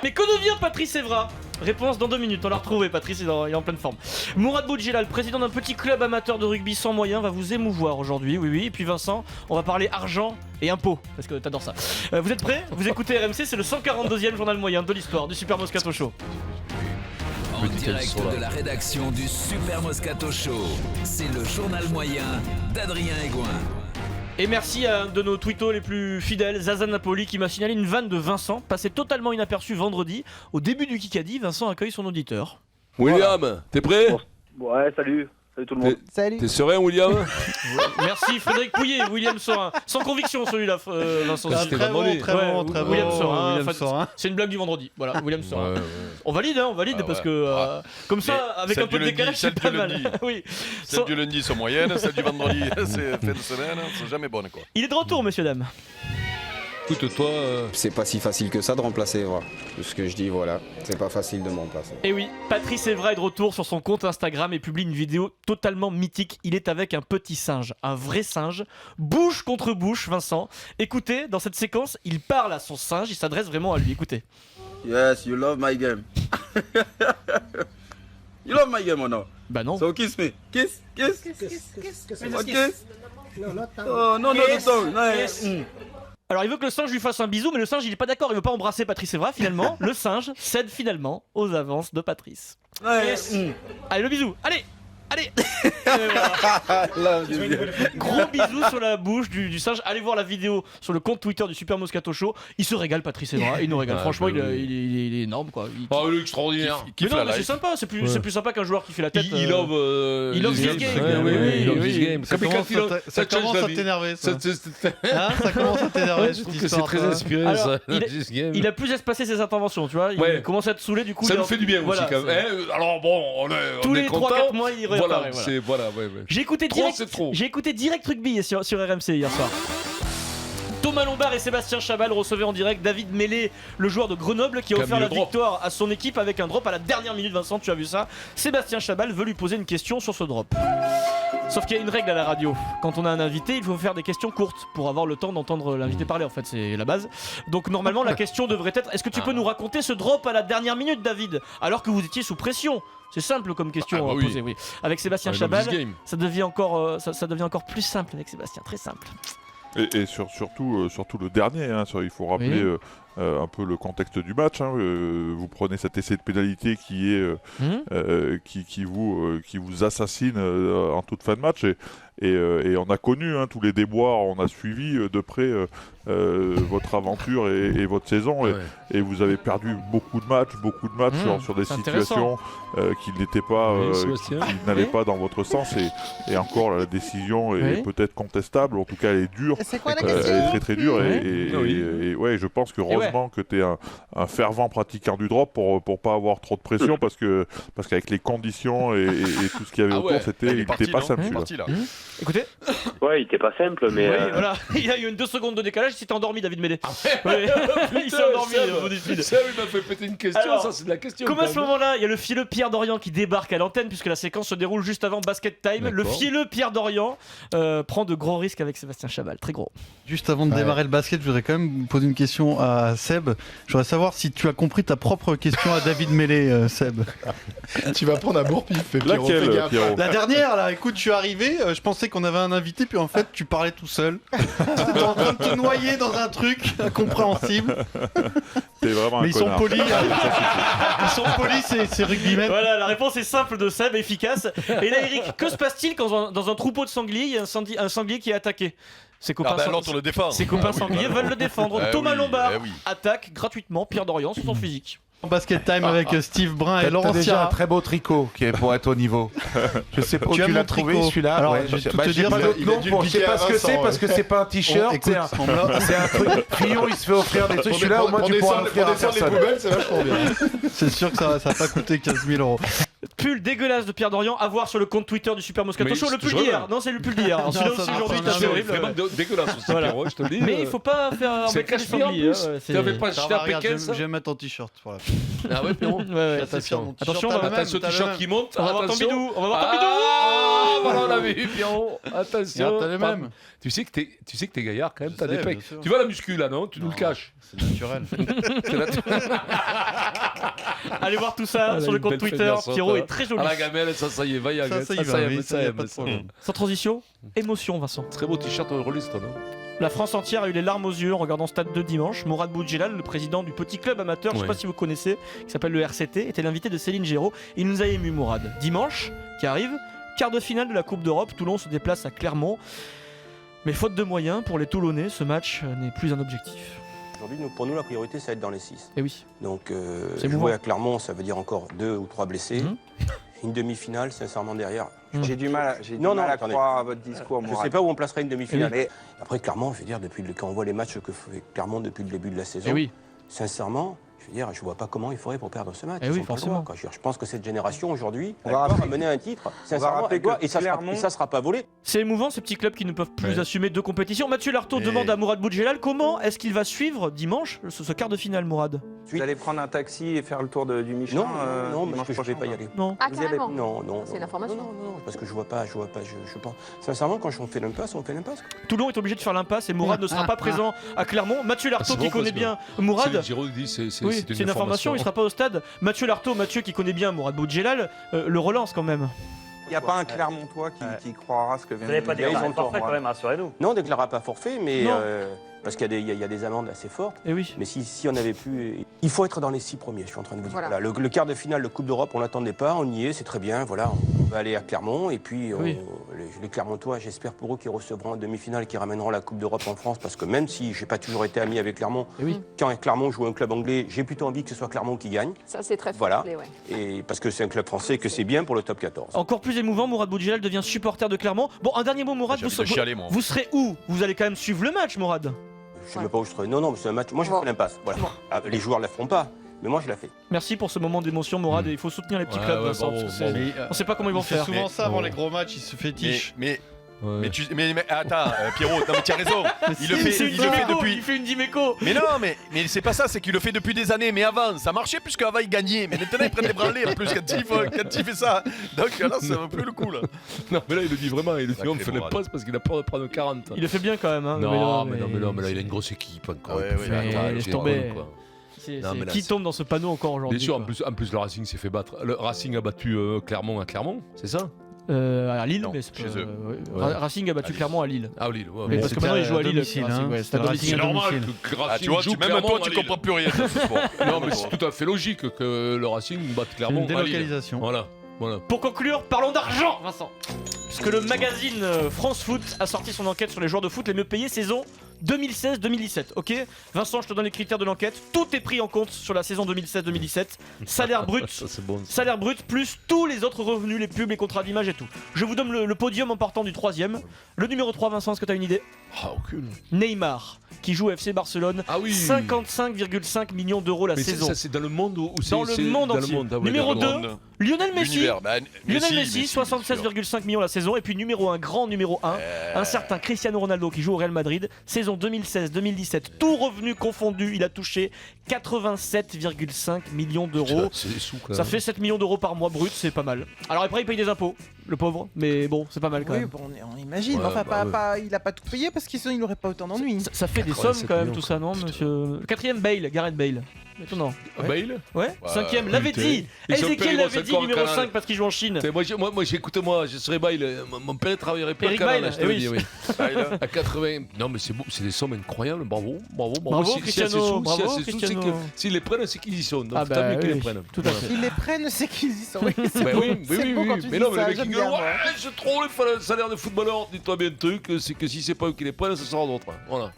Mais que devient Patrice Evra? Réponse dans 2 minutes, on l'a retrouvé, Patrice il est en pleine forme. Mourad Boudjelal, président d'un petit club amateur de rugby sans moyens, va vous émouvoir aujourd'hui, oui. Et puis Vincent, on va parler argent et impôts, parce que t'adores ça. Vous êtes prêts? Vous écoutez RMC, c'est le 142e journal moyen de l'histoire du Super Moscato Show. En direct de la rédaction du Super Moscato Show, c'est le journal moyen d'Adrien Egoin. Et merci à un de nos twittos les plus fidèles, Zaza Napoli, qui m'a signalé une vanne de Vincent, passée totalement inaperçue vendredi. Au début du Kikadi, Vincent accueille son auditeur. William, t'es prêt? Ouais, salut tout le monde. Salut. T'es serein, William? Merci Frédéric Pouillet, William Sorin. Sans conviction celui-là, Vincent. C'était Très bon, vendredi. très bon, très bon. William Sorin. William Enfin, Sorin. c'est une blague du vendredi. Voilà, William Sorin. Ouais. On valide, parce que comme ça, avec un peu de décalage, c'est pas mal. Oui. Celles du lundi sont moyennes, celles du vendredi, c'est fin de semaine, sont jamais bonnes quoi. Il est de retour, messieurs, dames. Écoute, toi, C'est pas si facile que ça de remplacer Evra. Ce que je dis, voilà, c'est pas facile de me remplacer. Et oui, Patrice Evra est de retour sur son compte Instagram et publie une vidéo totalement mythique. Il est avec un petit singe, un vrai singe, bouche contre bouche, Vincent. Écoutez, dans cette séquence, il parle à son singe, il s'adresse vraiment à lui, écoutez. Yes, you love my game. You love my game or no? Bah non. So kiss me. Kiss. What kiss? Oh, no, don't. Alors il veut que le singe lui fasse un bisou, mais le singe il est pas d'accord, il veut pas embrasser Patrice Evra. Finalement, le singe cède finalement aux avances de Patrice. Allez, le bisou, allez. Gros bisou sur la bouche du singe. Allez voir la vidéo sur le compte Twitter du Super Moscato Show. Il se régale, Patrice Evra. Il nous régale. Franchement, il est énorme quoi. il est extraordinaire. Mais non, mais c'est sympa. C'est plus sympa qu'un joueur qui fait la tête. Il love this game. Il love this game. Ça commence à t'énerver, ça. Ça commence à t'énerver. Je trouve que c'est très inspiré, Alors, ça. il a plus espacé ses interventions, tu vois. Il commence à te saouler, du coup. Ça nous fait du bien aussi, quand même. Alors bon, on tous est les content. 3-4 mois, il réapparaît. Voilà. J'ai écouté direct rugby sur RMC hier soir. Thomas Lombard et Sébastien Chabal recevaient en direct David Mélé, le joueur de Grenoble qui a offert la victoire à son équipe avec un drop à la dernière minute. Vincent, tu as vu ça? Sébastien Chabal veut lui poser une question sur ce drop. Sauf qu'il y a une règle à la radio. Quand on a un invité, il faut faire des questions courtes pour avoir le temps d'entendre l'invité parler. En fait, c'est la base. Donc normalement, la question devrait être: est-ce que tu peux nous raconter ce drop à la dernière minute, David, alors que vous étiez sous pression? C'est simple comme question à poser, oui. Avec Sébastien Chabal, ça devient encore plus simple avec Sébastien, très simple. Et surtout le dernier, il faut rappeler un peu le contexte du match. Vous prenez cet essai de pénalité qui vous assassine en toute fin de match et on a connu tous les déboires, on a suivi de près votre aventure et votre saison et vous avez perdu beaucoup de matchs sur des situations qui n'étaient pas qui n'allaient pas dans votre sens et encore la décision est peut-être contestable, en tout cas elle est dure. C'est quoi la Elle question? est très très dure et je pense que heureusement que tu es un fervent pratiquant du drop pour pas avoir trop de pression parce qu'avec les conditions et tout ce qu'il y avait autour, il était pas simple celui-là. Écoutez. Ouais, il était pas simple, mais. Oui, voilà. Il y a eu 2 secondes de décalage, il s'était endormi, David Médé. Il s'est endormi, Ça, il m'a fait péter une question. Alors, ça, c'est de la question. Comme à ce moment-là, il y a le fielleux Pierre Dorian qui débarque à l'antenne, puisque la séquence se déroule juste avant Basket Time. D'accord. Le fielleux Pierre Dorian prend de gros risques avec Sébastien Chabal, très gros. Juste avant de démarrer le basket, je voudrais quand même poser une question à Seb. Je voudrais savoir si tu as compris ta propre question à David Mélé, Seb. Tu vas prendre un bourre-pif, Pierrot. Laquelle, fais gaffe. Pierrot? La dernière, là, écoute, je suis arrivé, je pensais qu'on avait un invité, puis en fait, tu parlais tout seul. T'étais en train de te noyer dans un truc incompréhensible. T'es vraiment Mais un ils sont connard. polis. Ils sont polis, c'est rugbymen. Voilà, la réponse est simple de Seb, efficace. Et là, Eric, que se passe-t-il quand dans un troupeau de sangliers, il y a un sanglier qui est attaqué? Ses copains, l'autre le défend. ses copains sangliers veulent le défendre. Thomas Lombard oui. attaque gratuitement Pierre Dorian sur son physique. Basket Time avec Steve Brun et T'as Laurent déjà un Sierra. très beau tricot qui est pour être au niveau. Je sais pas où Tu as tu mon l'as trouvé tricot. celui-là. Alors, Ouais, je vais tout te j'ai dire, pas d'autre il a nom dû pour. le Je sais piquer pas à ce que Vincent, c'est parce que c'est pas un t-shirt. Écoute, C'est un truc. Fillon, il se fait offrir des trucs. Celui-là, au moins, tu pourras l'offrir à personne. c'est vachement bien. c'est sûr que ça va pas coûter 15 000 euros. Pull dégueulasse de Pierre Dorian à voir sur le compte Twitter du Super Moscato Mais Show. Le je pull te d'hier. jure. Non, c'est le pull d'hier. Alors, celui-là Non, aussi ça aujourd'hui, va, c'est c'est horrible. Vraiment dégueulasse aussi, Voilà. Pierrot, je te le dis. Mais il faut pas faire C'est embêter les cache-pied en sangliers. plus. Tu avais pas Ça acheté va, à regarde, Pékin, je ça? vais mettre ton t-shirt. Voilà. Ah ouais, Pierrot. Ouais, Attention. Attention, t'as le même, Attention, t'as le t-shirt même. qui monte. On va voir Attention. Pompidou. On va voir Pompidou. Ah, voilà, on l'avait vu, Pierrot. Attention. Regarde, t'as les mêmes. Tu sais que t'es gaillard quand même, Je t'as sais, des pecs. bien sûr. Tu vois la muscu là, non? Tu nous le caches. C'est naturel. C'est naturel. Allez voir tout ça sur le compte Twitter. Pierrot est très joli. À la gamelle, ça y est, va y aller. Ça y a pas de problème. Sans transition, émotion, Vincent. Très beau t-shirt Rolliston. La France entière a eu les larmes aux yeux en regardant Stade de dimanche. Mourad Boudjelal, le président du petit club amateur, je ne sais pas si vous connaissez, qui s'appelle le RCT, était l'invité de Céline Géraud. Il nous a ému, Mourad. Dimanche, qui arrive, quart de finale de la Coupe d'Europe, Toulon se déplace à Clermont. Mais faute de moyens, pour les Toulonnais, ce match n'est plus un objectif. Aujourd'hui, pour nous, la priorité, ça va être dans les 6. Et oui. Donc, jouer à Clermont, ça veut dire encore 2 ou 3 blessés. Une demi-finale, sincèrement, derrière. J'ai du mal à croire à votre discours, Mourad. Je ne sais pas où on placerait une demi-finale. Mais après, Clermont, je veux dire, quand on voit les matchs que fait Clermont depuis le début de la saison, sincèrement, je veux dire, je ne vois pas comment il faudrait pour perdre ce match. Forcément. Je pense que cette génération, aujourd'hui, elle va mener un titre. Sincèrement, et ça ne sera pas volé. C'est émouvant, ces petits clubs qui ne peuvent plus assumer 2 compétitions. Mathieu Lartaud demande à Mourad Boudjelal comment est-ce qu'il va suivre dimanche ce quart de finale, Mourad. Vous allez prendre un taxi et faire le tour du Michelin? Non, parce que je ne vais pas y aller. Non. Ah, carrément. Non. C'est l'information. Non, parce que je vois pas. Je pense. Sincèrement, quand on fait l'impasse, on fait l'impasse. Toulon est obligé de faire l'impasse et Mourad ne sera pas présent à Clermont. Mathieu Lartaud qui connaît bien Mourad. C'est une information, il sera pas au stade. Mathieu Lartaud, qui connaît bien Mourad Boudjelal, le relance quand même. Il n'y a pas un Clermontois qui croira ce que vient de dire. Vous n'avez pas déclaré forfait quand même, rassurez-nous. Non, on ne déclarera pas forfait, mais parce qu'il y a des amendes assez fortes. Et oui. Mais si on avait pu... Il faut être dans les 6 premiers, je suis en train de vous dire. Voilà. Le quart de finale de Coupe d'Europe, on ne l'attendait pas, on y est, c'est très bien. Voilà, on va aller à Clermont et puis les Clermontois, j'espère pour eux qu'ils recevront en demi-finale et qu'ils ramèneront la Coupe d'Europe en France, parce que même si je n'ai pas toujours été ami avec Clermont, quand Clermont joue un club anglais, j'ai plutôt envie que ce soit Clermont qui gagne. Ça, c'est très fort. Voilà. Et parce que c'est un club français, que c'est bien pour le top 14. Encore plus émouvant, Mourad Boudjelal devient supporter de Clermont. Bon, un dernier mot, Mourad, vous serez où? Vous allez quand même suivre le match, Mourad? Je ne sais pas où je serai. Non, mais c'est un match. Moi, je fais l'impasse. Voilà. Les joueurs ne la feront pas, mais moi, je la fais. Merci pour ce moment d'émotion, Mourad. Et il faut soutenir les petits clubs, Vincent. On ne sait pas comment ils vont faire. Souvent ça avant les gros matchs, il se fétiche. Mais attends, Pierrot, non mais tu as raison. Il le fait une Dimeco. Mais non, mais c'est pas ça, c'est qu'il le fait depuis des années. Mais avant, ça marchait puisqu'avant il gagnait. Mais maintenant il prend des branlées en plus quand il fait ça. Donc là, c'est un peu le coup là. Non, mais là il le dit vraiment. Il le dit on fait le poste parce qu'il a peur de prendre 40. Il le fait bien quand même. Hein, non, mais là il a une grosse équipe encore. Laisse tomber. Qui tombe dans ce panneau encore aujourd'hui? Bien sûr, en plus le Racing s'est fait battre. Le Racing a battu Clermont à Clermont, c'est ça? À Lille, non, mais chez eux. Racing a battu Clermont à Lille. Ah, Lille, mais parce que maintenant ils jouent à Lille. C'est normal que Racing tu vois, joue même toi tu comprends plus rien de ce sport. Non, mais c'est tout à fait logique que le Racing batte Clermont à Lille. Délocalisation. Voilà. Pour conclure, parlons d'argent, Vincent. Puisque le magazine France Foot a sorti son enquête sur les joueurs de foot les mieux payés saison 2016-2017. Ok, Vincent, je te donne les critères de l'enquête. Tout est pris en compte sur la saison 2016-2017. Salaire brut, salaire brut plus tous les autres revenus, les pubs, les contrats d'image et tout. Je vous donne le podium en partant du 3e. Le numéro 3, Vincent, est-ce que tu as une idée? Aucune. Neymar, qui joue au FC Barcelone. 55,5 millions d'euros la saison. Ça, c'est dans le monde ou c'est dans le monde entier. Numéro 2, Lionel Messi. Lionel Messi, 76,5 millions la saison. Et puis numéro 1, grand numéro 1, un certain Cristiano Ronaldo qui joue au Real Madrid. Saison 2016-2017, tout revenu confondu, il a touché 87,5 millions d'euros. C'est des sous, ça fait 7 millions d'euros par mois brut, c'est pas mal. Alors après, il paye des impôts, le pauvre, mais bon, c'est pas mal quand même. Bon, on imagine, il a pas tout payé parce qu'il n'aurait pas autant d'ennuis. Ça fait des sommes quand même, tout ça, non, monsieur? Le 4e, Bale, Gareth Bale. Étonnant. Bale? Ouais. 5e, l'avait dit. Ezekiel l'avait dit, numéro 5 parce qu'il joue en Chine. Moi, écoute-moi, je serais Bale. Mon père travaillerait pas. Eric Bale, oui. À 80. Non, mais c'est des sommes incroyables. Bravo. Cristiano. Bravo, Cristiano. S'ils les prennent, c'est qu'ils y sont. Donc, tant mieux qu'ils les prennent. Tout à fait. S'ils les prennent, c'est qu'ils y sont. Oui, mais non, mais le mec qui gueule, c'est trop le salaire de footballeur. Dis-toi bien le truc, c'est que si c'est pas eux qui les prennent, ce sera d'autres. Voilà.